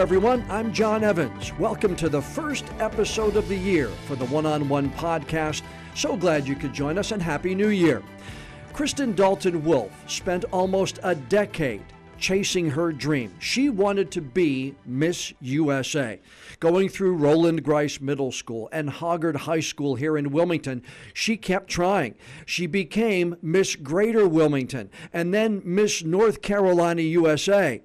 everyone. I'm Jon Evans. Welcome to the first episode of the year for the One-on-One podcast. So glad you could join us, and Happy New Year. Kristen Dalton Wolf spent almost a decade chasing her dream. She wanted to be Miss USA. Going through Roland Grice Middle School and Hoggard High School here in Wilmington, she kept trying. She became Miss Greater Wilmington and then Miss North Carolina USA.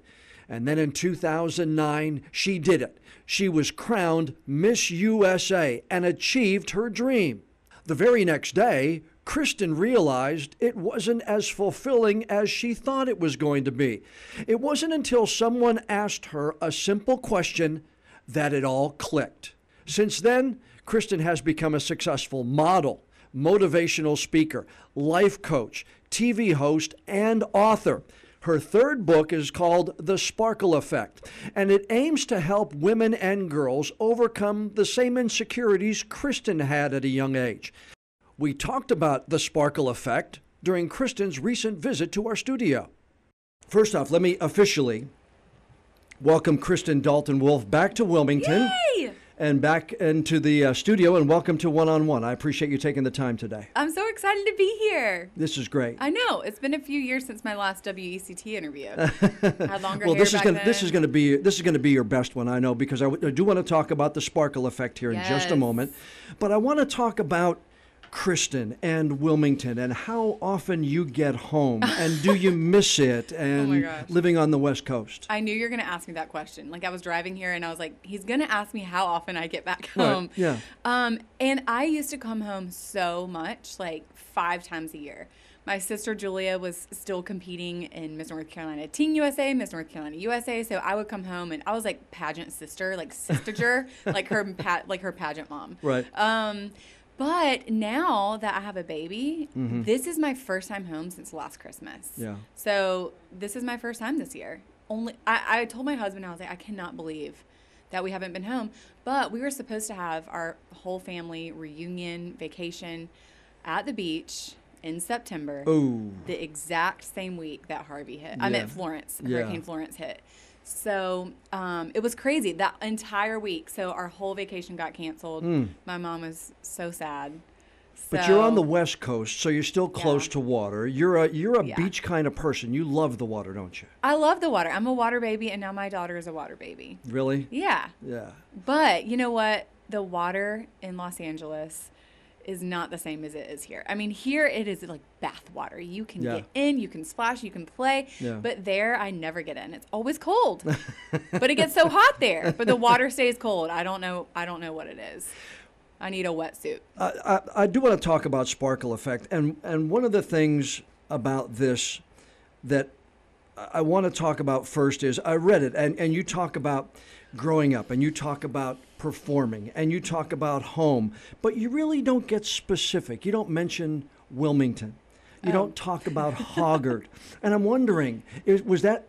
And then in 2009, she did it. She was crowned Miss USA and achieved her dream. The very next day, Kristen realized it wasn't as fulfilling as she thought it was going to be. It wasn't until someone asked her a simple question that it all clicked. Since then, Kristen has become a successful model, motivational speaker, life coach, TV host, and author. Her third book is called The Sparkle Effect, and it aims to help women and girls overcome the same insecurities Kristen had at a young age. We talked about The Sparkle Effect during Kristen's recent visit to our studio. First off, let me officially welcome Kristen Dalton Wolf back to Wilmington. Yay! And back into the studio, and welcome to One-on-One. I appreciate you taking the time today. I'm so excited to be here. This is great. I know. It's been a few years since my last WECT interview. I had longer hair this is back going then. this is going to be your best one, I know, because I do want to talk about the sparkle effect here in just a moment. But I want to talk about Kristen and Wilmington and how often you get home, and do you miss it, and living on the West Coast? I knew you were going to ask me that question. Like, I was driving here and I was like, he's going to ask me how often I get back home. Right. Yeah. And I used to come home so much, like 5 times a year. My sister Julia was still competing in Miss North Carolina Teen USA, Miss North Carolina USA. So I would come home and I was like pageant sister, like sistager, like her pageant mom. Right. But now that I have a baby, this is my first time home since last Christmas. Yeah. So this is my first time this year. I told my husband, I was like, I cannot believe that we haven't been home. But we were supposed to have our whole family reunion vacation at the beach in September. Ooh. The exact same week that Harvey hit. Yeah. I meant Florence. Hurricane Florence hit. So it was crazy that entire week. So our whole vacation got canceled. My mom was so sad. But you're on the West Coast, so you're still close to water. You're a beach kind of person. You love the water, don't you? I love the water. I'm a water baby, and now my daughter is a water baby. Really? Yeah. Yeah. But you know what? The water in Los Angeles is not the same as it is here. I mean, here it is like bath water. You can get in, you can splash, you can play. Yeah. But there, I never get in. It's always cold. But it gets so hot there. But the water stays cold. I don't know what it is. I need a wetsuit. I do want to talk about sparkle effect, and one of the things about this that I want to talk about first is I read it, and you talk about growing up, and you talk about performing, and you talk about home, but you really don't get specific. You don't mention Wilmington. You don't talk about Hoggard. And I'm wondering, was that,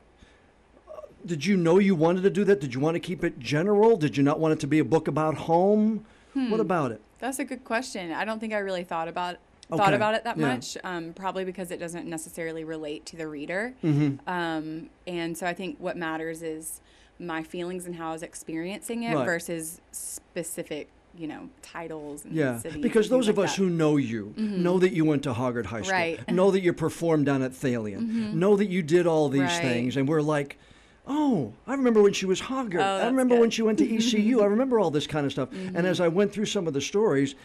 did you know you wanted to do that? Did you want to keep it general? Did you not want it to be a book about home? What about it? That's a good question. I don't think I really thought about it that much, probably because it doesn't necessarily relate to the reader. And so I think what matters is my feelings and how I was experiencing it versus specific, titles and cities. Because those of us who know you know that you went to Hoggard High School, know that you performed down at Thalian, know that you did all these things, and we're like, oh, I remember when she was Hoggard. I remember when she went to ECU. I remember all this kind of stuff. And as I went through some of the stories,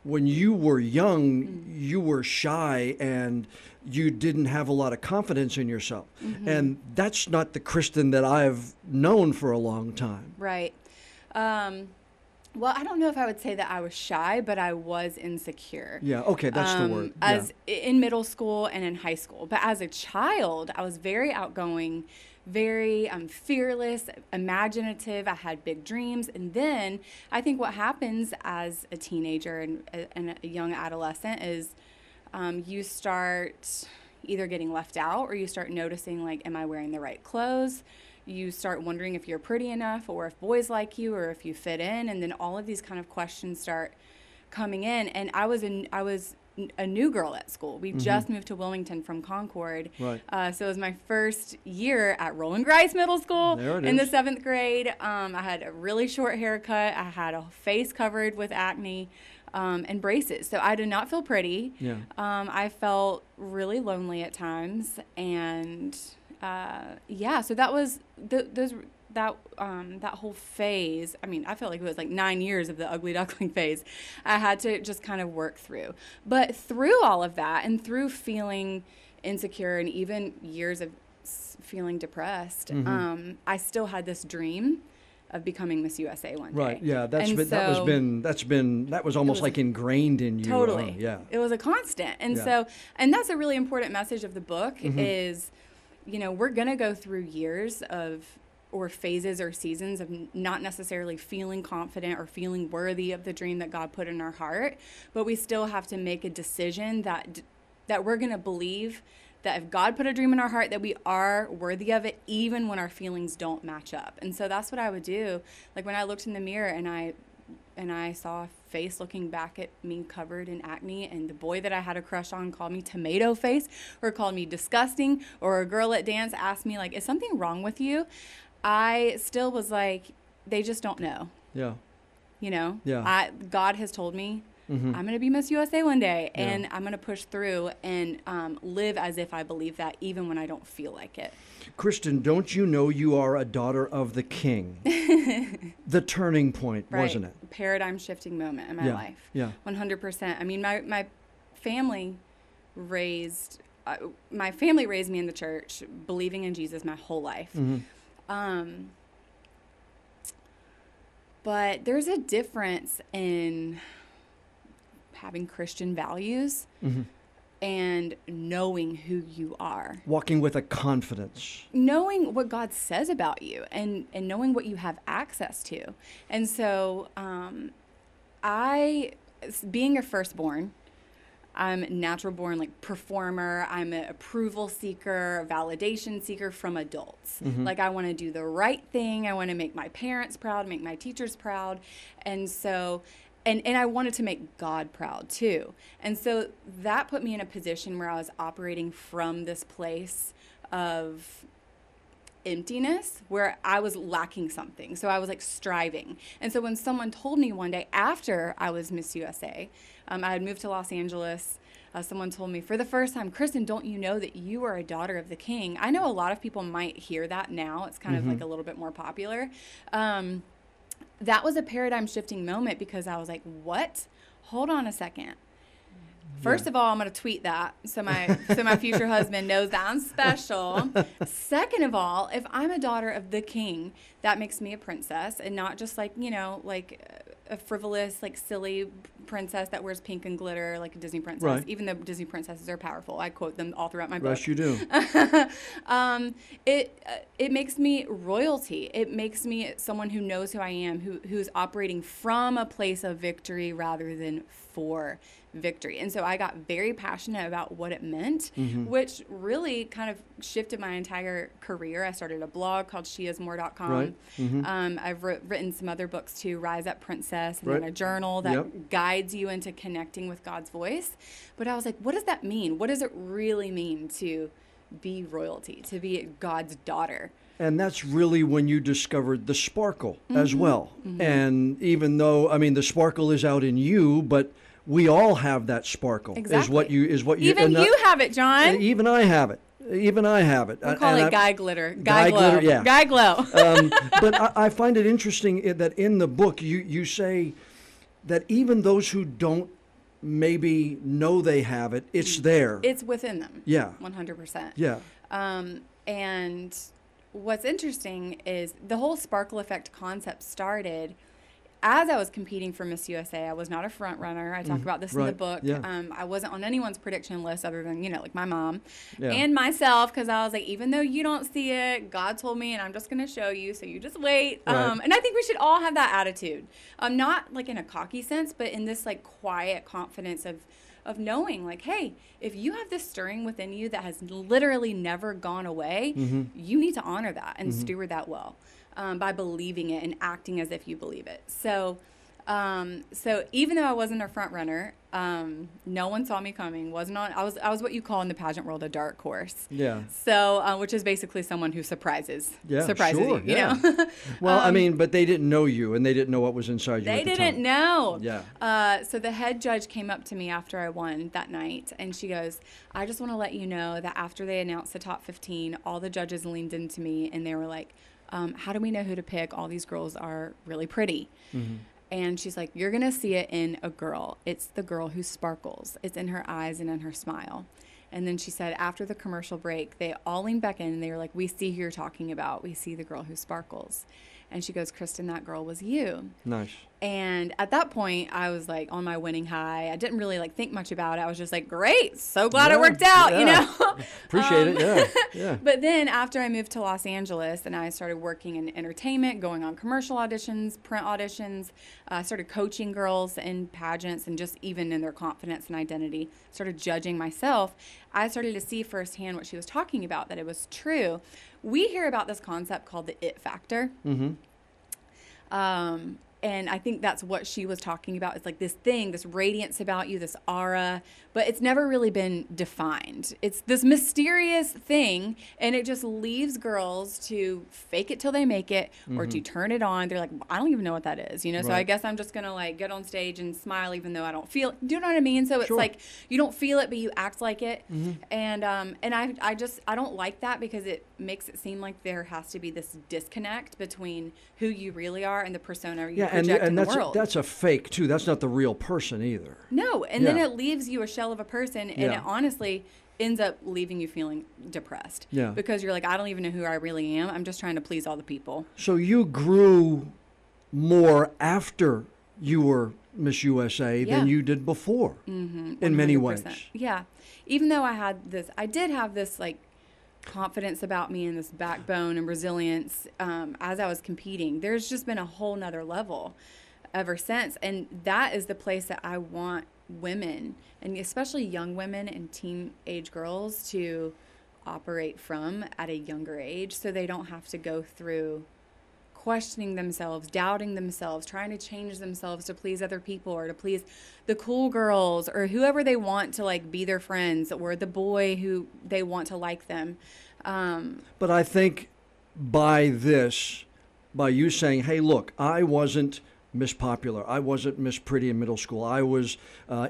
when you were young, you were shy and you didn't have a lot of confidence in yourself. And that's not the Kristen that I've known for a long time. Right. Well, I don't know if I would say that I was shy, but I was insecure. Yeah, okay, that's the word. As in middle school and in high school. But as a child, I was very outgoing, very fearless, imaginative. I had big dreams. And then I think what happens as a teenager and a young adolescent is you start either getting left out or you start noticing, like, am I wearing the right clothes? You start wondering if you're pretty enough or if boys like you or if you fit in. And then all of these kind of questions start coming in. And I was a new girl at school. We just moved to Wilmington from Concord. Right. So it was my first year at Roland Grice Middle School in the 7th grade. I had a really short haircut. I had a face covered with acne and braces. So I did not feel pretty. Yeah. I felt really lonely at times. And so that was that whole phase. I mean, I felt like it was like 9 years of the ugly duckling phase I had to just kind of work through. But through all of that and through feeling insecure and even years of feeling depressed, I still had this dream of becoming Miss USA one day. Right. Yeah. That was almost like ingrained in you. Totally. Yeah. It was a constant. And and that's a really important message of the book is, we're going to go through years or phases or seasons of not necessarily feeling confident or feeling worthy of the dream that God put in our heart, but we still have to make a decision that we're going to believe that if God put a dream in our heart, that we are worthy of it, even when our feelings don't match up. And so that's what I would do. Like when I looked in the mirror and I saw a face looking back at me covered in acne, and the boy that I had a crush on called me tomato face or called me disgusting, or a girl at dance asked me, like, is something wrong with you? I still was like, they just don't know. Yeah. Yeah. God has told me I'm going to be Miss USA one day, and I'm going to push through and live as if I believe that, even when I don't feel like it. Kristen, don't you know you are a daughter of the King? The turning point, wasn't it? Paradigm shifting moment in my life. Yeah. 100%. I mean, my family raised me in the church, believing in Jesus my whole life. But there's a difference in having Christian values and knowing who you are. Walking with a confidence. Knowing what God says about you and knowing what you have access to. And so being a firstborn, I'm a natural born like performer. I'm an approval seeker, a validation seeker from adults. Like I want to do the right thing. I want to make my parents proud, make my teachers proud. And so, and I wanted to make God proud too. And so that put me in a position where I was operating from this place of emptiness where I was lacking something. So I was like striving. And so when someone told me one day after I was Miss USA, I had moved to Los Angeles. Someone told me for the first time, Kristen, don't you know that you are a daughter of the King? I know a lot of people might hear that now. It's kind of like a little bit more popular. That was a paradigm shifting moment because I was like, what? Hold on a second. First of all, I'm going to tweet that so my future husband knows that I'm special. Second of all, if I'm a daughter of the King, that makes me a princess and not just like, like a frivolous, like silly princess that wears pink and glitter like a Disney princess. Right. Even though Disney princesses are powerful. I quote them all throughout my book. Yes, you do. It makes me royalty. It makes me someone who knows who I am, who's operating from a place of victory rather than for victory. And so I got very passionate about what it meant, which really kind of shifted my entire career. I started a blog called sheismore.com. Right. I've written some other books too, Rise Up Princess, and then a journal that guides you into connecting with God's voice. But I was like, what does that mean? What does it really mean to be royalty, to be God's daughter? And that's really when you discovered the sparkle as well. And even though, I mean, the sparkle is out in you, but we all have that sparkle. Exactly. Is what you even you have it, Jon. Even I have it. Even I have it. We'll call it guy glitter. Guy glow. Glitter, yeah. Guy glow. But I find it interesting that in the book you say that even those who don't maybe know they have it, it's there. It's within them. Yeah. 100%. Yeah. And what's interesting is the whole sparkle effect concept started as I was competing for Miss USA. I was not a front runner. I talk about this in the book. Yeah. I wasn't on anyone's prediction list other than, like my mom and myself, because I was like, even though you don't see it, God told me, and I'm just going to show you, so you just wait. Right. And I think we should all have that attitude. Not like in a cocky sense, but in this like quiet confidence of knowing like, hey, if you have this stirring within you that has literally never gone away, you need to honor that and steward that well. By believing it and acting as if you believe it. So So even though I wasn't a front runner, no one saw me coming. I was what you call in the pageant world a dark horse. Yeah. So, which is basically someone who surprises Yeah, you, you know? Well, I mean, but they didn't know you, and they didn't know what was inside you They at the didn't time. know. Yeah. So the head judge came up to me after I won that night, and she goes, I just want to let you know that after they announced the top 15, all the judges leaned into me, and they were like, how do we know who to pick? All these girls are really pretty. Mm-hmm. And she's like, you're going to see it in a girl. It's the girl who sparkles. It's in her eyes and in her smile. And then she said, after the commercial break, they all leaned back in and they were like, we see who you're talking about. We see the girl who sparkles. And she goes, Kristen, that girl was you. Nice. And at that point, I was like on my winning high. I didn't really like think much about it. I was just like, great, so glad it worked out, you know? Appreciate it, yeah. But then after I moved to Los Angeles and I started working in entertainment, going on commercial auditions, print auditions, started coaching girls in pageants and just even in their confidence and identity, started judging myself, I started to see firsthand what she was talking about, that it was true. We hear about this concept called the it factor. Mm-hmm. And I think that's what she was talking about. It's like this thing, this radiance about you, this aura, but it's never really been defined. It's this mysterious thing, and it just leaves girls to fake it till they make it, or to turn it on. They're like, I don't even know what that is, you know? Right. So I guess I'm just going to like get on stage and smile even though I don't feel it. Do you know what I mean? So it's like you don't feel it, but you act like it. Mm-hmm. And I don't like that because it makes it seem like there has to be this disconnect between who you really are and the persona you project in the world. That's a fake too. That's not the real person either. No, and then it leaves you a shell of a person, and it honestly ends up leaving you feeling depressed. Yeah. Because you're like, I don't even know who I really am. I'm just trying to please all the people. So you grew more after you were Miss USA than you did before, in many ways. Yeah. Even though I did have this like confidence about me and this backbone and resilience as I was competing. There's just been a whole nother level ever since. And that is the place that I want women, and especially young women and teen-age girls, to operate from at a younger age, so they don't have to go through questioning themselves, doubting themselves, trying to change themselves to please other people or to please the cool girls or whoever they want to like be their friends, or the boy who they want to like them. But I think by you saying, hey, look, I wasn't Miss Popular, I wasn't Miss Pretty in middle school, I was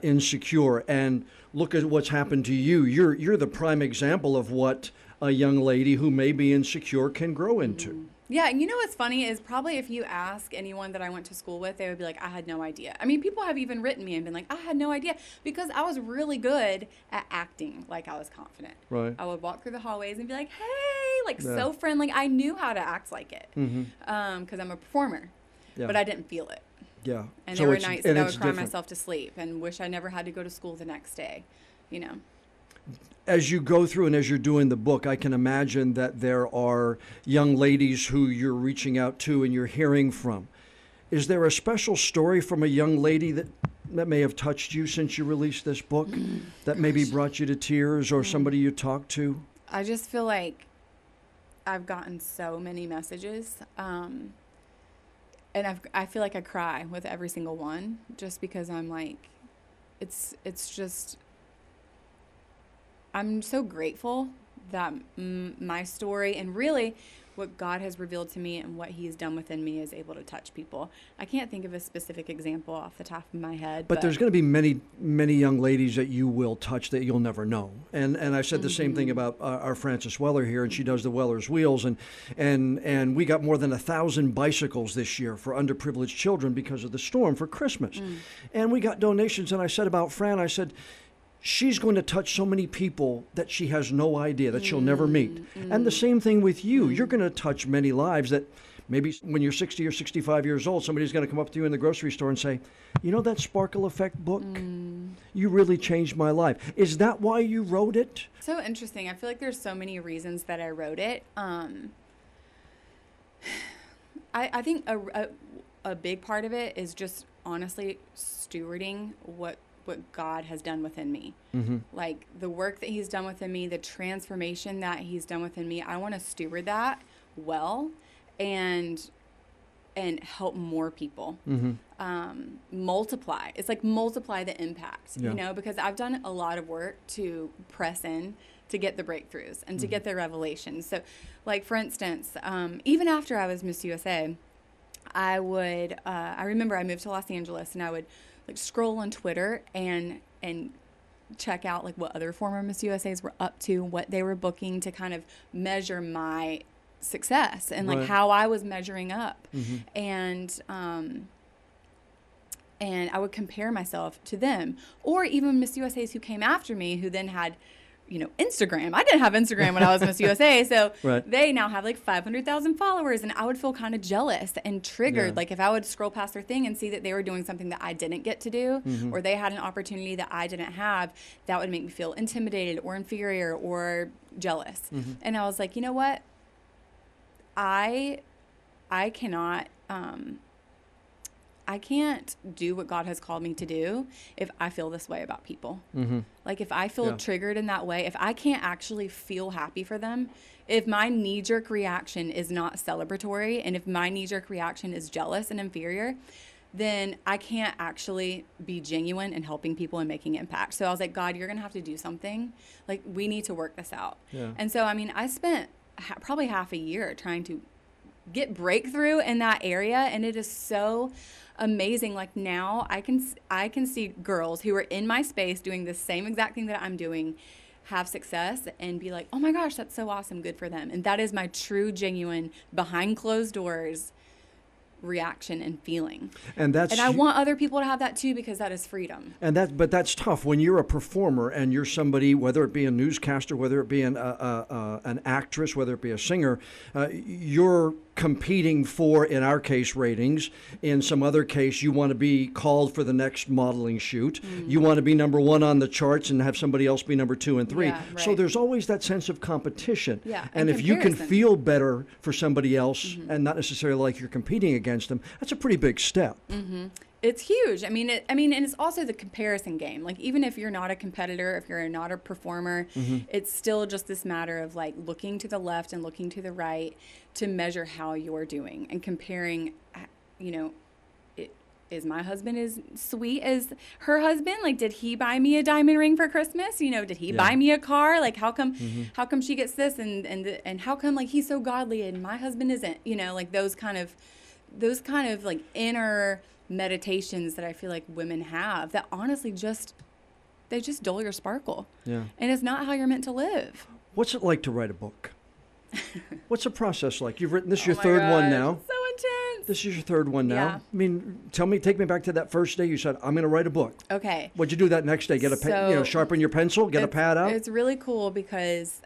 insecure, and look at what's happened to you. You're the prime example of what a young lady who may be insecure can grow into. Yeah, and you know what's funny is probably if you ask anyone that I went to school with, they would be like, I had no idea. I mean, people have even written me and been like, I had no idea, because I was really good at acting like I was confident. Right. I would walk through the hallways and be like, hey, like so friendly. I knew how to act like it because I'm a performer, but I didn't feel it. Yeah. And there were nights that I would cry myself to sleep and wish I never had to go to school the next day, you know. As you go through and as you're doing the book, I can imagine that there are young ladies who you're reaching out to and you're hearing from. Is there a special story from a young lady that may have touched you since you released this book, that maybe brought you to tears, or somebody you talked to? I just feel like I've gotten so many messages, and I feel like I cry with every single one, just because I'm like, it's just... I'm so grateful that my story and really what God has revealed to me and what He's done within me is able to touch people. I can't think of a specific example off the top of my head. But there's going to be many, many young ladies that you will touch that you'll never know. And I said the same thing about our Frances Weller here, and she does the Weller's Wheels. And we got more than 1,000 bicycles this year for underprivileged children because of the storm for Christmas. And we got donations, and I said about Fran, I said, she's going to touch so many people that she has no idea, that she'll never meet. And the same thing with you. You're going to touch many lives that maybe when you're 60 or 65 years old, somebody's going to come up to you in the grocery store and say, you know that Sparkle Effect book? You really changed my life. Is that why you wrote it? So interesting. I feel like there's so many reasons that I wrote it. I think a big part of it is just honestly stewarding what God has done within me. Like the work that He's done within me, the transformation that He's done within me, I want to steward that well and and help more people. Multiply. It's like multiply the impact, you know, because I've done a lot of work to press in to get the breakthroughs and to get the revelations. So, like, for instance, even after I was Miss USA, I remember I moved to Los Angeles, and I would like scroll on Twitter and check out like what other former Miss USAs were up to, what they were booking, to kind of measure my success and like how I was measuring up. And I would compare myself to them, or even Miss USAs who came after me, who then had, you know, Instagram. I didn't have Instagram when I was Miss USA, so they now have like 500,000 followers, and I would feel kind of jealous and triggered. Like if I would scroll past their thing and see that they were doing something that I didn't get to do, or they had an opportunity that I didn't have, that would make me feel intimidated or inferior or jealous. And I was like, you know what? I cannot. I can't do what God has called me to do if I feel this way about people. Like if I feel triggered in that way, if I can't actually feel happy for them, if my knee-jerk reaction is not celebratory, and if my knee-jerk reaction is jealous and inferior, then I can't actually be genuine in helping people and making impact. So I was like, God, you're going to have to do something. Like, we need to work this out. And so, I mean, I spent probably half a year trying to get breakthrough in that area, and it is so amazing. Like now I can see girls who are in my space doing the same exact thing that I'm doing have success and be like, oh my gosh, that's so awesome, good for them. And that is my true, genuine, behind closed doors reaction and feeling. And I want other people to have that too, because that is freedom. But that's tough when you're a performer and you're somebody, whether it be a newscaster, whether it be an actress, whether it be a singer, you're competing for, in our case, ratings. In some other case, you want to be called for the next modeling shoot. You want to be number one on the charts and have somebody else be number 2 and 3. Yeah, right. So there's always that sense of competition. Yeah, and if you can feel better for somebody else and not necessarily like you're competing against them, that's a pretty big step. It's huge. I mean, and it's also the comparison game. Like, even if you're not a competitor, if you're not a performer, it's still just this matter of like looking to the left and looking to the right to measure how you're doing and comparing, you know, is my husband as sweet as her husband? Like, did he buy me a diamond ring for Christmas? You know, did he buy me a car? Like, how come she gets this and how come like he's so godly and my husband isn't? You know, like those kind of like inner meditations that I feel like women have that honestly they just dull your sparkle. And it's not how you're meant to live. What's it like to write a book? What's the process like? You've written this, your third one now. So intense. This is your third one now. I mean, take me back to that first day you said, I'm going to write a book. Okay. What'd you do that next day? Get a sharpen your pencil, get a pad out? It's really cool because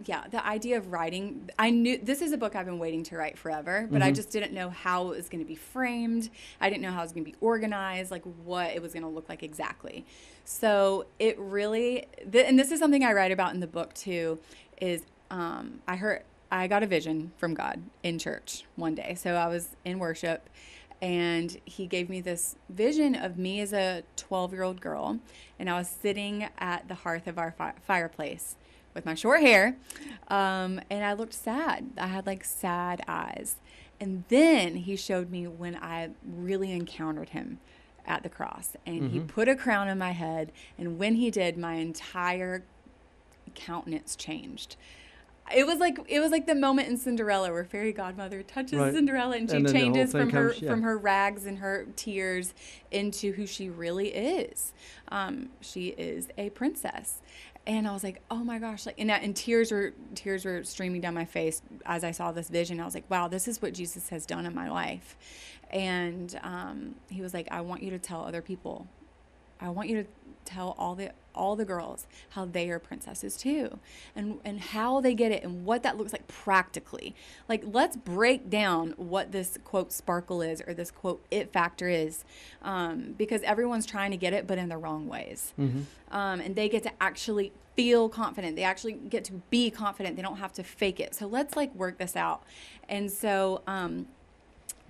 the idea of writing, I knew this is a book I've been waiting to write forever, but I just didn't know how it was going to be framed. I didn't know how it was going to be organized, like what it was going to look like exactly. So it really, and this is something I write about in the book too, is I got a vision from God in church one day. So I was in worship, and he gave me this vision of me as a 12-year-old girl, and I was sitting at the hearth of our fireplace with my short hair, and I looked sad. I had like sad eyes. And then he showed me when I really encountered him at the cross, and he put a crown on my head, and when he did, my entire countenance changed. It was like the moment in Cinderella where fairy godmother touches Cinderella, and she changes from her rags and her tears into who she really is. She is a princess. And I was like, oh my gosh, like, and tears were streaming down my face as I saw this vision. I was like, wow, this is what Jesus has done in my life. And he was like, I want you to tell other people. I want you to tell all the girls how they are princesses too, and how they get it and what that looks like practically. Like, let's break down what this quote sparkle is, or this quote it factor is, because everyone's trying to get it, but in the wrong ways. And they get to actually feel confident. They actually get to be confident. They don't have to fake it. So let's like work this out. And so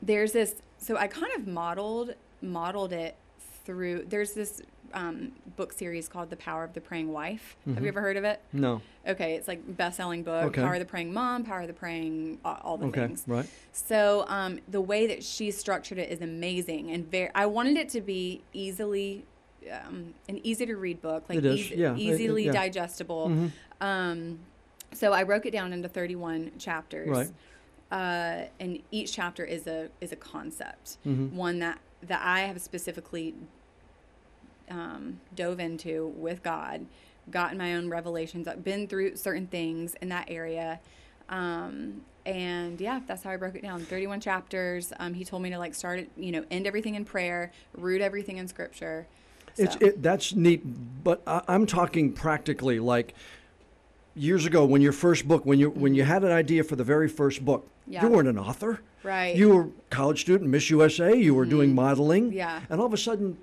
there's this. So I kind of modeled it through. There's this book series called The Power of the Praying Wife. Have you ever heard of it? No. Okay, it's like best-selling book. Okay. Power of the Praying Mom, Power of the Praying, all the things. Right. So the way that she structured it is amazing, and I wanted it to be an easy to read book, like it is. easily Yeah. digestible. So I broke it down into 31 chapters. Right. And each chapter is a concept, one that I have specifically dove into with God, gotten my own revelations. I've been through certain things in that area. And yeah, that's how I broke it down. 31 chapters. He told me to like start it, end everything in prayer, root everything in scripture. So. That's neat. But I'm talking practically, like years ago when your first book, when you had an idea for the very first book, you weren't an author. Right. You were a college student, Miss USA, you were doing modeling. Yeah. And all of a sudden,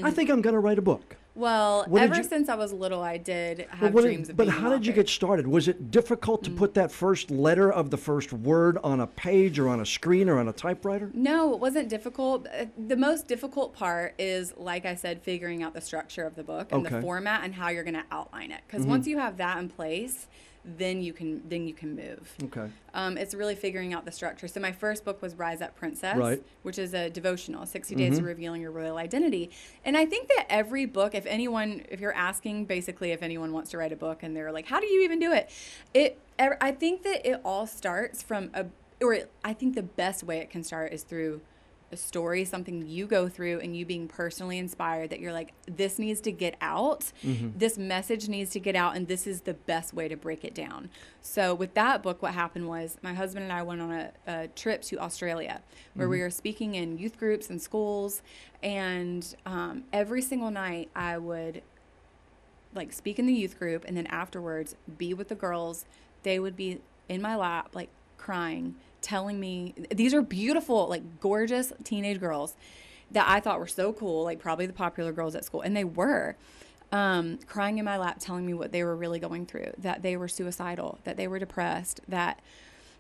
I think I'm going to write a book. Well, ever since I was little, I did have dreams of being But how an did you author. get started? Was it difficult to put that first letter of the first word on a page or on a screen or on a typewriter? No, it wasn't difficult. The most difficult part is, like I said, figuring out the structure of the book and the format and how you're going to outline it. Because once you have that in place, then you can move. Okay. It's really figuring out the structure. So my first book was Rise Up Princess, Right. which is a devotional, 60 days to revealing your royal identity. And I think that every book, if you're asking basically if anyone wants to write a book and they're like, how do you even do it? I think that it all starts from I think the best way it can start is through a story, something you go through and you being personally inspired that you're like, this needs to get out. This message needs to get out, and this is the best way to break it down. So with that book, what happened was my husband and I went on a trip to Australia where we were speaking in youth groups and schools, and every single night I would like speak in the youth group, and then afterwards be with the girls. They would be in my lap like crying, telling me these are beautiful, like gorgeous teenage girls that I thought were so cool, like probably the popular girls at school, and they were crying in my lap, telling me what they were really going through, that they were suicidal, that they were depressed, that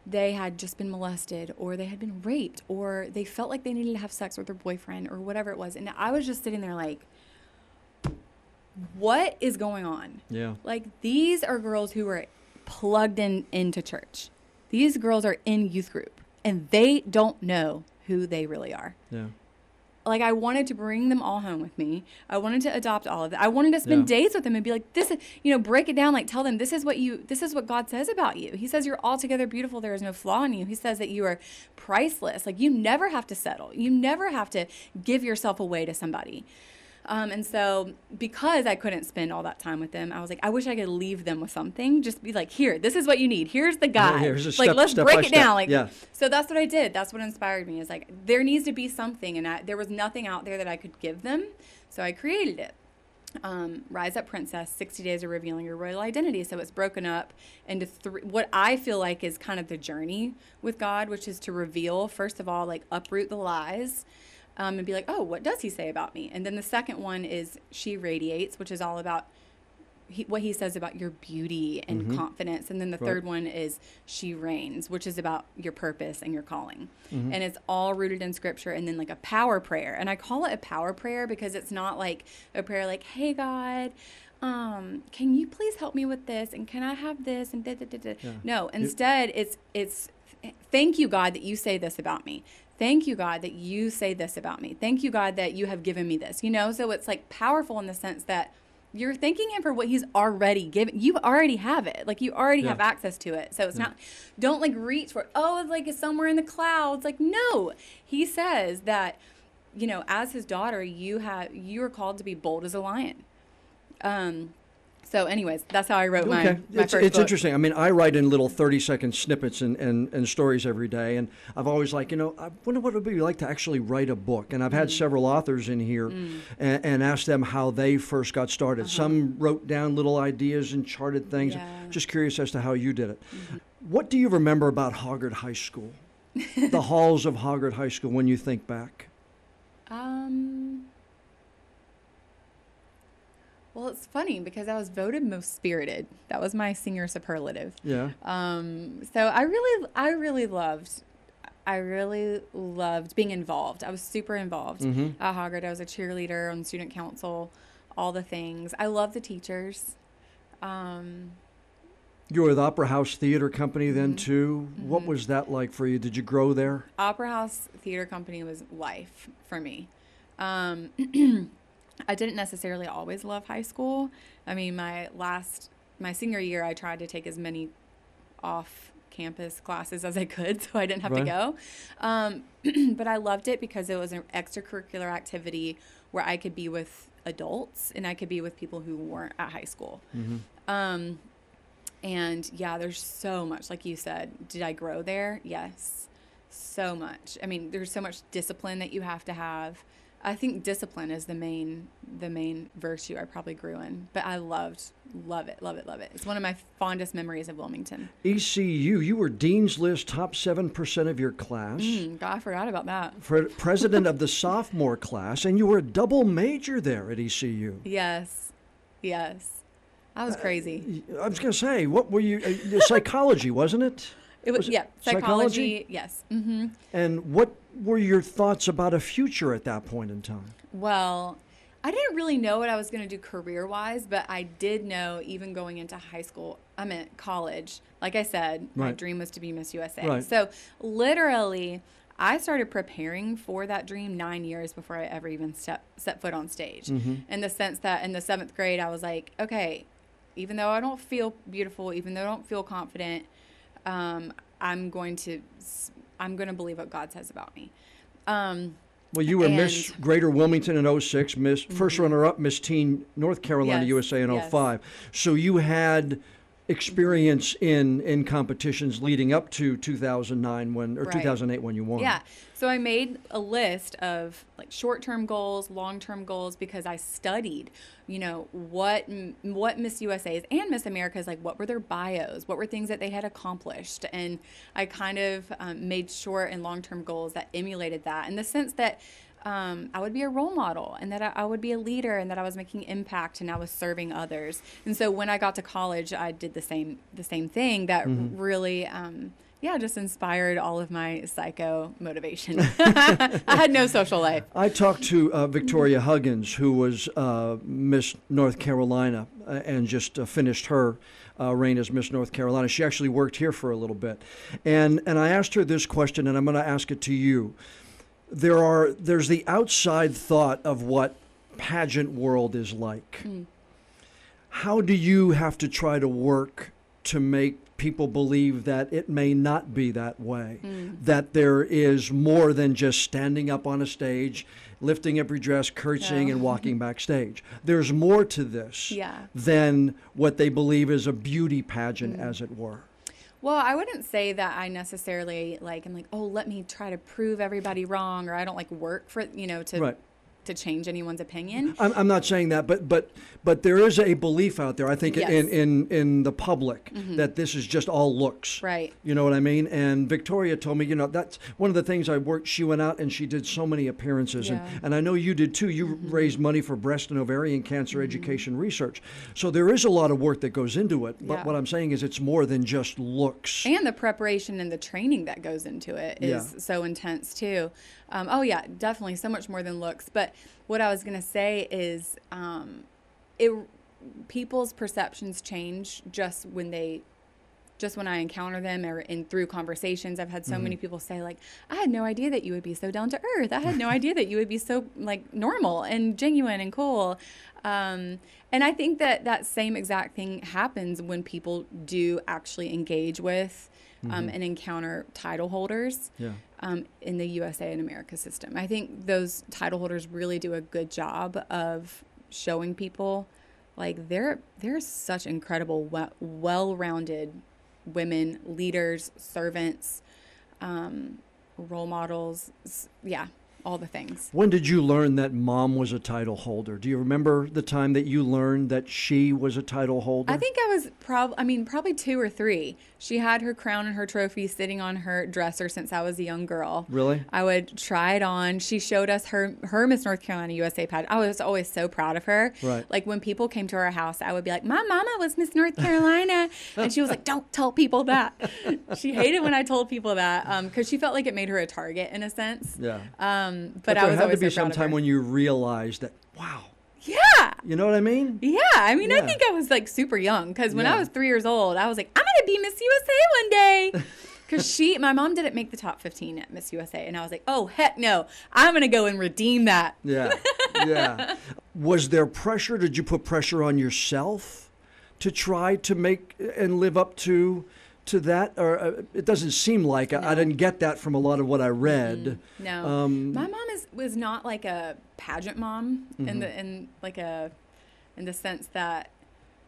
they had just been molested, or they had been raped, or they felt like they needed to have sex with their boyfriend, or whatever it was. And I was just sitting there like, what is going on? Yeah. Like, these are girls who are plugged into church. These girls are in youth group, and they don't know who they really are. Yeah. Like, I wanted to bring them all home with me. I wanted to adopt all of them. I wanted to spend days with them and be like, this is, break it down. Like, tell them this is what God says about you. He says you're altogether beautiful. There is no flaw in you. He says that you are priceless. Like, you never have to settle. You never have to give yourself away to somebody. And so because I couldn't spend all that time with them, I was like, I wish I could leave them with something. Just be like, here, this is what you need. Here's the guide. Here's a like, step, let's step break by it step. down. Like, yeah. So that's what I did. That's what inspired me, is like, there needs to be something. And there was nothing out there that I could give them. So I created it. Rise Up Princess, 60 Days of Revealing Your Royal Identity. So it's broken up into what I feel like is kind of the journey with God, which is to reveal, first of all, like uproot the lies. And be like, oh, what does he say about me? And then the second one is She Radiates, which is all about what he says about your beauty and confidence. And then the third one is She Reigns, which is about your purpose and your calling. And it's all rooted in scripture. And then like a power prayer. And I call it a power prayer because it's not like a prayer like, hey, God, can you please help me with this? And can I have this? And da-da-da-da. Yeah. No, instead it's thank you, God, that you say this about me. Thank you, God, that you say this about me. Thank you, God, that you have given me this. So it's like powerful in the sense that you're thanking him for what he's already given. You already have it. Like, you already have access to it. So it's not, don't like reach for it. Oh, it's like it's somewhere in the clouds. Like, no, he says that, as his daughter, you are called to be bold as a lion. So anyways, that's how I wrote my first book. It's interesting. I mean, I write in little 30-second snippets and stories every day. And I've always like, I wonder what it would be like to actually write a book. And I've had several authors in here and asked them how they first got started. Some wrote down little ideas and charted things. Yeah. Just curious as to how you did it. What do you remember about Hoggard High School? The halls of Hoggard High School when you think back? Well, it's funny because I was voted most spirited. That was my senior superlative. Yeah. So I really loved I really loved being involved. I was super involved at Hoggard. I was a cheerleader on student council, all the things. I love the teachers. You were with Opera House Theater Company then too. What was that like for you? Did you grow there? Opera House Theater Company was life for me. I didn't necessarily always love high school. I mean, my senior year, I tried to take as many off-campus classes as I could, so I didn't have to go. But I loved it because it was an extracurricular activity where I could be with adults and I could be with people who weren't at high school. And yeah, there's so much, like you said. Did I grow there? Yes, so much. I mean, there's so much discipline that you have to have. I think discipline is the main virtue I probably grew in. But I love it. It's one of my fondest memories of Wilmington. ECU, you were Dean's List top 7% of your class. God, I forgot about that. President of the sophomore class, and you were a double major there at ECU. Yes. That was crazy. I was going to say, what were you? Psychology, wasn't it? It was psychology. Yes. And what were your thoughts about a future at that point in time? Well, I didn't really know what I was going to do career-wise, but I did know even going into high school, college, like I said, my dream was to be Miss USA. Right. So literally, I started preparing for that dream 9 years before I ever even set foot on stage. In the sense that in the 7th grade, I was like, okay, even though I don't feel beautiful, even though I don't feel confident, I'm going to believe what God says about me. Well, you were Miss Greater Wilmington in 06, first runner-up Miss Teen North Carolina USA in 05. So you had experience in competitions leading up to 2009 2008 when you won. Yeah. So I made a list of like short-term goals, long-term goals, because I studied, what Miss USA's and Miss America's, like, what were their bios, what were things that they had accomplished, and I kind of made short and long-term goals that emulated that in the sense that I would be a role model and that I would be a leader and that I was making impact and I was serving others. And so when I got to college, I did the same thing that really, just inspired all of my psycho motivation. I had no social life. I talked to Victoria Huggins, who was Miss North Carolina and just finished her reign as Miss North Carolina. She actually worked here for a little bit. And I asked her this question, and I'm going to ask it to you. There's the outside thought of what pageant world is like. How do you have to try to work to make people believe that it may not be that way, that there is more than just standing up on a stage, lifting up your dress, curtsying, and walking backstage? There's more to this than what they believe is a beauty pageant, as it were. Well, I wouldn't say that I necessarily I'm like, oh, let me try to prove everybody wrong, or I don't work for, to change anyone's opinion. I'm not saying that, but there is a belief out there, I think, in the public that this is just all looks. Right. You know what I mean? And Victoria told me, that's one of the things I worked. She went out and she did so many appearances, and I know you did too. You raised money for breast and ovarian cancer education research. So there is a lot of work that goes into it. But what I'm saying is it's more than just looks. And the preparation and the training that goes into it is so intense too. Definitely so much more than looks. But what I was going to say is people's perceptions change just when I encounter them or through conversations. I've had so many people say, I had no idea that you would be so down to earth. I had no idea that you would be so normal and genuine and cool. And I think that same exact thing happens when people do actually engage with and encounter title holders in the USA and America system. I think those title holders really do a good job of showing people they're such incredible, well-rounded women, leaders, servants, role models. Yeah. all the things. When did you learn that Mom was a title holder? Do you remember the time that you learned that she was a title holder? I think I was probably 2 or 3. She had her crown and her trophy sitting on her dresser since I was a young girl. Really? I would try it on. She showed us her Miss North Carolina USA pageant. I was always so proud of her. Right. Like when people came to our house, I would be like, "My mama was Miss North Carolina," and she was like, "Don't tell people that." She hated when I told people that because she felt like it made her a target in a sense. Yeah. But I was always so proud of her. There had to be some time when you realized that, wow. Yeah. You know what I mean? Yeah. I mean, I think I was like super young because when I was 3 years old, I was like, I'm going to be Miss USA one day. Because my mom didn't make the top 15 at Miss USA. And I was like, oh, heck no. I'm going to go and redeem that. Yeah. Yeah. Was there pressure? Did you put pressure on yourself to try to make and live up to that? Or it doesn't seem like I didn't get that from a lot of what I read. No. My mom was not like a pageant mom in the sense that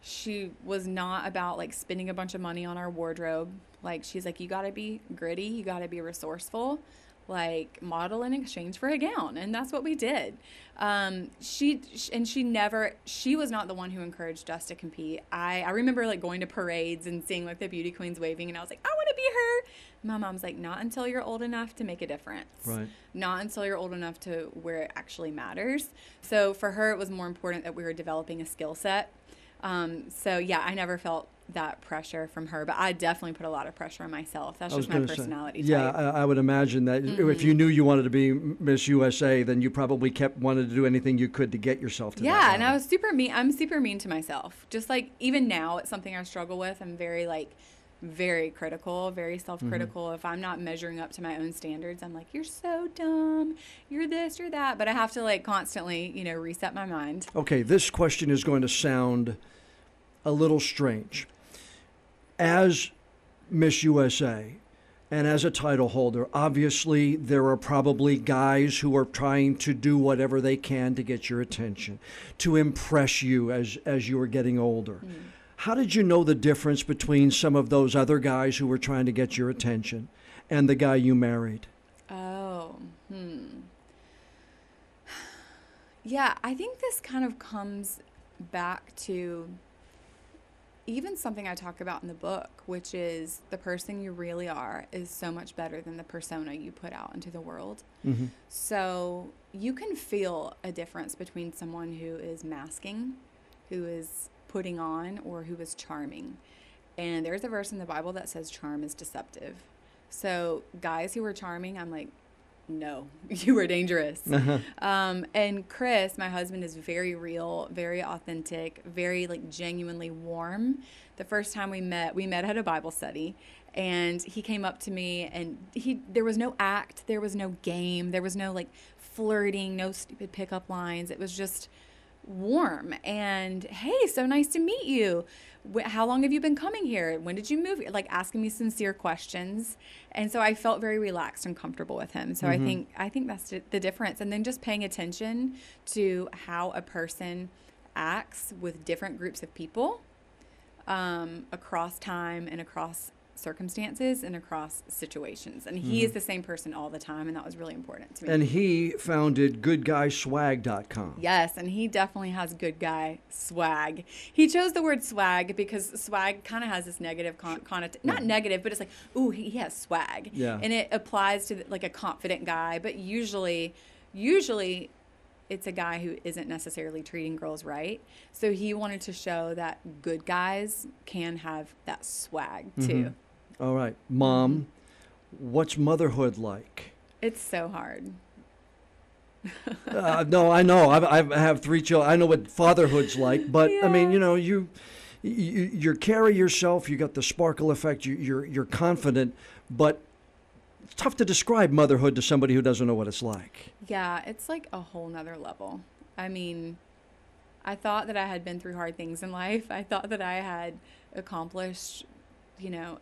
she was not about like spending a bunch of money on our wardrobe. Like she's like, you got to be gritty, you got to be resourceful, like model in exchange for a gown, and that's what we did. She was not the one who encouraged us to compete. I remember like going to parades and seeing like the beauty queens waving, and I was like, I want to be her. My mom's like, not until you're old enough to make a difference. Right. Not until you're old enough to where it actually matters. So for her, it was more important that we were developing a skill set. So yeah, I never felt that pressure from her, but I definitely put a lot of pressure on myself. That's just my personality type. Yeah, I would imagine that if you knew you wanted to be Miss USA, then you probably wanted to do anything you could to get yourself to that level. And I was super mean. I'm super mean to myself. Just like even now, it's something I struggle with. I'm very critical, very self-critical. If I'm not measuring up to my own standards, I'm like, you're so dumb, you're this, you're that. But I have to like constantly, reset my mind. Okay, this question is going to sound a little strange. As Miss USA and as a title holder, obviously there are probably guys who are trying to do whatever they can to get your attention, to impress you as you are getting older. How did you know the difference between some of those other guys who were trying to get your attention and the guy you married? Yeah, I think this kind of comes back to even something I talk about in the book, which is the person you really are is so much better than the persona you put out into the world. So you can feel a difference between someone who is masking, who is putting on, or who is charming. And there's a verse in the Bible that says charm is deceptive. So guys who are charming, I'm like, no, you are dangerous. And Chris, my husband, is very real, very authentic, very like genuinely warm. The first time we met at a Bible study, and he came up to me, and there was no act, there was no game, there was no like flirting, no stupid pickup lines. It was just warm and, hey, so nice to meet you. How long have you been coming here? When did you move here? Like asking me sincere questions. And so I felt very relaxed and comfortable with him. So I think that's the difference. And then just paying attention to how a person acts with different groups of people across time and across circumstances and across situations. And he is the same person all the time, and that was really important to me. And he founded goodguyswag.com. Yes, and he definitely has good guy swag. He chose the word swag because swag kind of has this negative connotation. Not negative, but it's like, ooh, he has swag. Yeah. And it applies to like a confident guy, but usually it's a guy who isn't necessarily treating girls right. So he wanted to show that good guys can have that swag too. All right. Mom, what's motherhood like? It's so hard. No, I know. I have 3 children. I know what fatherhood's like. But, I mean, you carry yourself. You got the sparkle effect. You're confident. But it's tough to describe motherhood to somebody who doesn't know what it's like. Yeah, it's like a whole nother level. I mean, I thought that I had been through hard things in life. I thought that I had accomplished,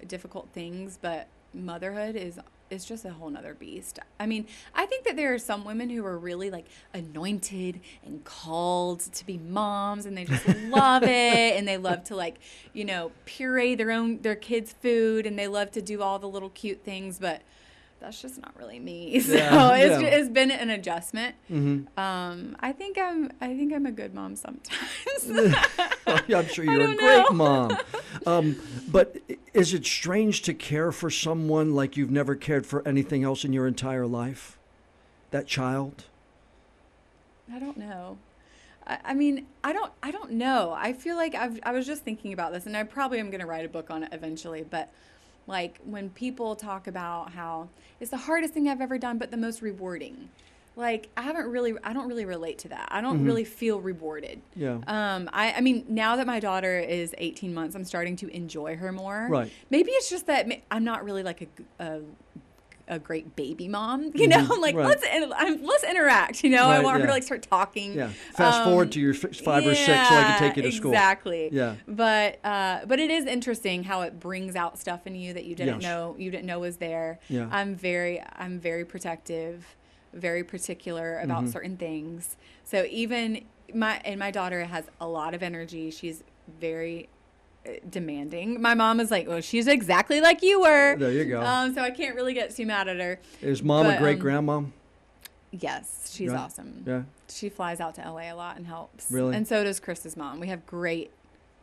difficult things, but motherhood is just a whole nother beast. I mean, I think that there are some women who are really like anointed and called to be moms, and they just love it, and they love to like, puree their kids' food, and they love to do all the little cute things, but that's just not really me. So it's been an adjustment. I think I'm a good mom sometimes. I'm sure you're a great mom. But is it strange to care for someone like you've never cared for anything else in your entire life? That child? I don't know. I mean, I don't know. I feel like I was just thinking about this, and I probably am going to write a book on it eventually, but like when people talk about how it's the hardest thing I've ever done, but the most rewarding. Like I don't really relate to that. I don't really feel rewarded. Yeah. I mean, now that my daughter is 18 months, I'm starting to enjoy her more. Right. Maybe it's just that I'm not really like a great baby mom, you know. I'm like, let's interact, you know. I want her to like start talking. Yeah. Fast forward to your 5 or 6 so I can take you to school. Exactly. Yeah. But it is interesting how it brings out stuff in you that you didn't know was there. Yeah. I'm very protective, very particular about certain things. So even my daughter has a lot of energy. She's very demanding. My mom is like, well, she's exactly like you were. There you go. So I can't really get too mad at her. Is mom a great grandmom? Yes, she's awesome. Yeah. She flies out to LA a lot and helps. Really? And so does Chris's mom. We have great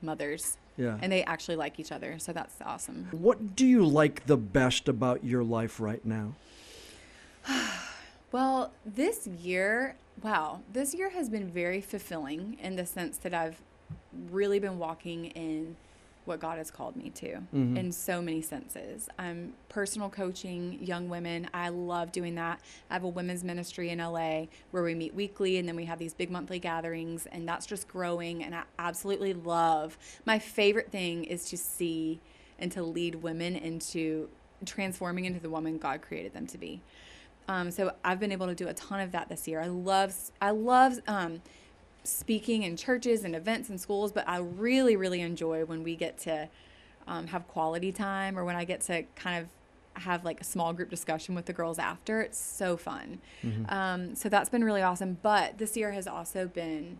mothers. Yeah. And they actually like each other, so that's awesome. What do you like the best about your life right now? Well, this year has been very fulfilling in the sense that I've really been walking in what God has called me to in so many senses. I'm personal coaching young women. I love doing that. I have a women's ministry in LA where we meet weekly, and then we have these big monthly gatherings, and that's just growing, and I absolutely love. My favorite thing is to see and to lead women into transforming into the woman God created them to be. So I've been able to do a ton of that this year. I love speaking in churches and events and schools, but I really, really enjoy when we get to have quality time, or when I get to kind of have like a small group discussion with the girls after. It's so fun. So that's been really awesome. But this year has also been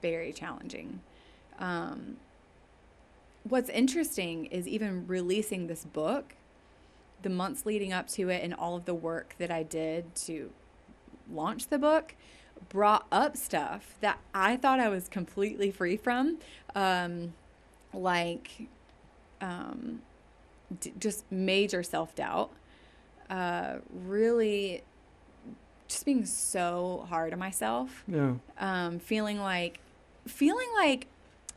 very challenging. What's interesting is even releasing this book, the months leading up to it and all of the work that I did to launch the book brought up stuff that I thought I was completely free from, just major self-doubt, really just being so hard on myself, feeling like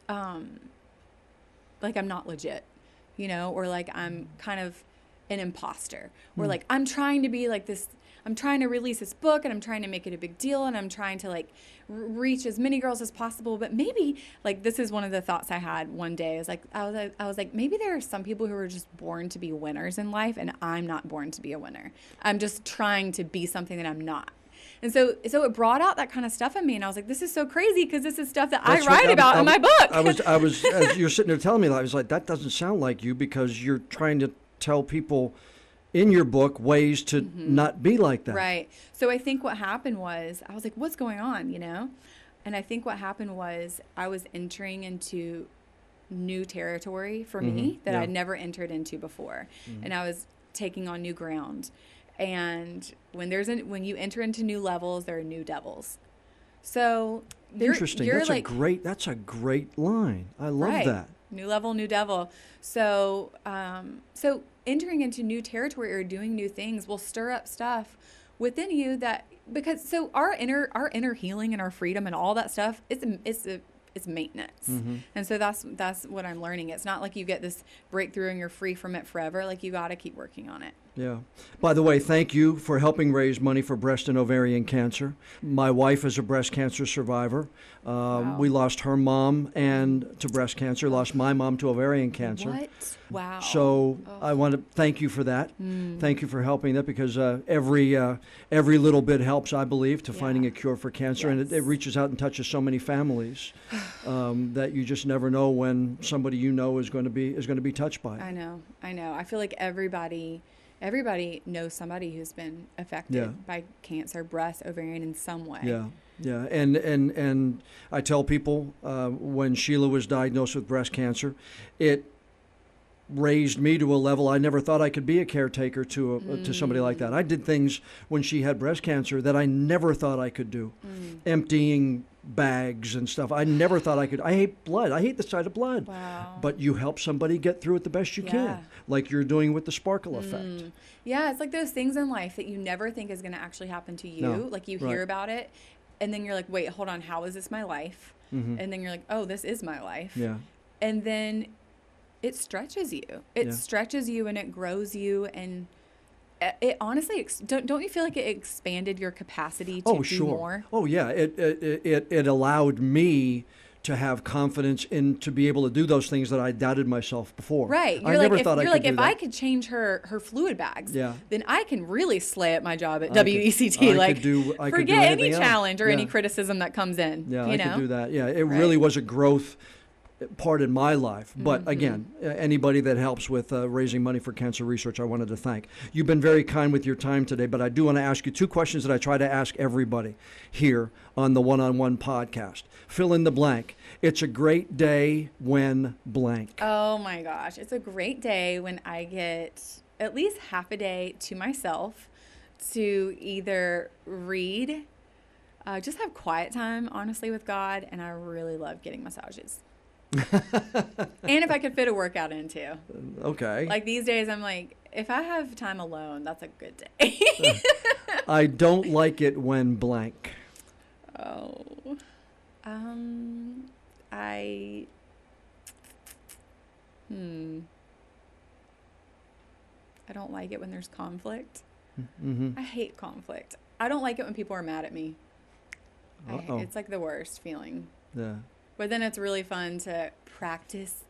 I'm not legit, you know, or like I'm kind of an imposter, or like I'm trying to be like this. I'm trying to release this book, and I'm trying to make it a big deal, and I'm trying to like reach as many girls as possible. But maybe like this is one of the thoughts I had one day. Is like I was like, maybe there are some people who are just born to be winners in life, and I'm not born to be a winner. I'm just trying to be something that I'm not. And so it brought out that kind of stuff in me, and I was like, this is so crazy, because this is stuff that I write about in my book. I was as you're sitting there telling me that, I was like, that doesn't sound like you, because you're trying to tell people in your book ways to not be like that. Right. So I think what happened was, I was like, what's going on, you know? And I think what happened was I was entering into new territory for me that I'd never entered into before. And I was taking on new ground. And when you enter into new levels, there are new devils. So interesting. You're That's a great line. I love that. New level, new devil. So entering into new territory or doing new things will stir up stuff within you because our inner healing and our freedom and all that stuff, it's maintenance. And so that's what I'm learning. It's not like you get this breakthrough and you're free from it forever. Like, you got to keep working on it. Yeah. By the way, thank you for helping raise money for breast and ovarian cancer. My wife is a breast cancer survivor. Wow. We lost her mom to breast cancer, lost my mom to ovarian cancer. What? Wow. So I want to thank you for that. Thank you for helping that, because every little bit helps, I believe, to finding a cure for cancer. And it reaches out and touches so many families that you just never know when somebody you know is going to be touched by it. I know. I feel like everybody knows somebody who's been affected by cancer, breast, ovarian, in some way. Yeah. And I tell people when Sheila was diagnosed with breast cancer, raised me to a level I never thought I could be a caretaker to somebody like that. I did things when she had breast cancer that I never thought I could do. Emptying bags and stuff. I never thought I could. I hate blood. I hate the sight of blood. Wow. But you help somebody get through it the best you can, like you're doing with the sparkle effect. Yeah, it's like those things in life that you never think is going to actually happen to you. No. Like you hear about it, and then you're like, wait, hold on, how is this my life? And then you're like, oh, this is my life. Yeah. And then it stretches you. It stretches you and it grows you, and it honestly, don't you feel like it expanded your capacity to do more? Oh, yeah. It allowed me to have confidence in to be able to do those things that I doubted myself before. Right. I never thought I could do if that. I could change her fluid bags, then I can really slay at my job at WECT. Forget any challenge or any criticism that comes in. Yeah, I could do that. Yeah, it really was a growth part in my life. But again, anybody that helps with raising money for cancer research, I wanted to thank. You've been very kind with your time today, but I do want to ask you two questions that I try to ask everybody here on the One-on-One podcast. Fill in the blank. It's a great day when blank. Oh my gosh. It's a great day when I get at least half a day to myself to either read, just have quiet time, honestly, with God, and I really love getting massages. And if I could fit a workout in too. Okay. Like these days, I'm like, if I have time alone, that's a good day. I don't like it when blank. Oh. I don't like it when there's conflict. I hate conflict. I don't like it when people are mad at me. It's like the worst feeling. Yeah. But then it's really fun to practice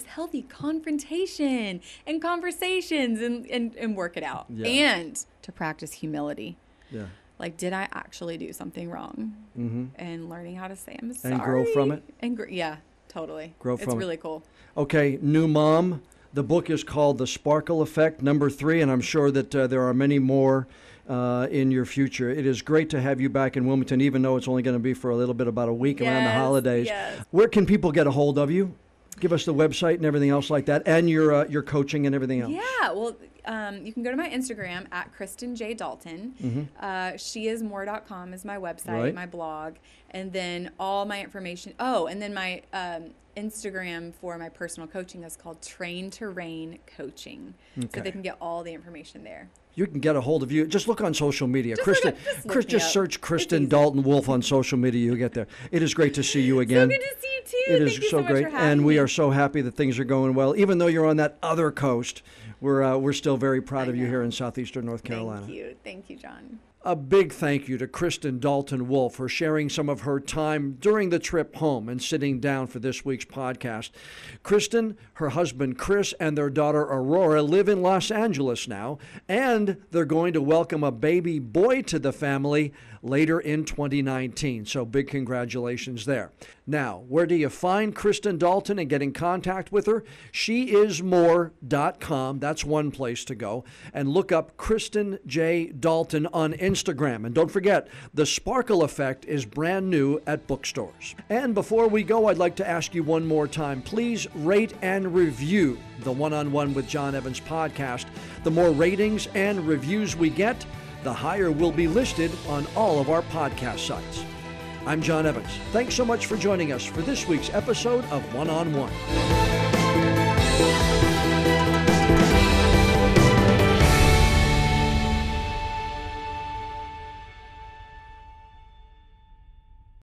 healthy confrontation and conversations and work it out. Yeah. And to practice humility. Yeah. Like, did I actually do something wrong? And learning how to say I'm sorry. And grow from it? Yeah, totally. Grow from it. It's really cool. Okay, new mom. The book is called The Sparkle Effect, number 3, and I'm sure that there are many more in your future. It is great to have you back in Wilmington, even though it's only going to be for a little bit, about a week around the holidays. Yes. Where can people get a hold of you? Give us the website and everything else like that, and your coaching and everything else. Yeah, well, you can go to my Instagram at Kristen J. Dalton. Sheismore.com is my website, my blog, and then all my information. Oh, and then my Instagram for my personal coaching is called Train to Reign Coaching. Okay. So they can get all the information there. You can get a hold of you. Just look on social media. Just search Kristen Dalton Wolf on social media. You'll get there. It is great to see you again. So good to see you too. It is so great, and we are so happy that things are going well. Even though you're on that other coast, we're still very proud of you here in southeastern North Carolina. Thank you, John. A big thank you to Kristen Dalton Wolf for sharing some of her time during the trip home and sitting down for this week's podcast. Kristen, her husband Chris, and their daughter Aurora live in Los Angeles now, and they're going to welcome a baby boy to the family later in 2019. So big congratulations there. Now, where do you find Kristen Dalton and get in contact with her? Sheismore.com. That's one place to go. And look up Kristen J. Dalton on Instagram. And don't forget, The Sparkle Effect is brand new at bookstores. And before we go, I'd like to ask you one more time, please rate and review the One-on-One with Jon Evans podcast. The more ratings and reviews we get, the higher we'll be listed on all of our podcast sites. I'm Jon Evans. Thanks so much for joining us for this week's episode of One-on-One.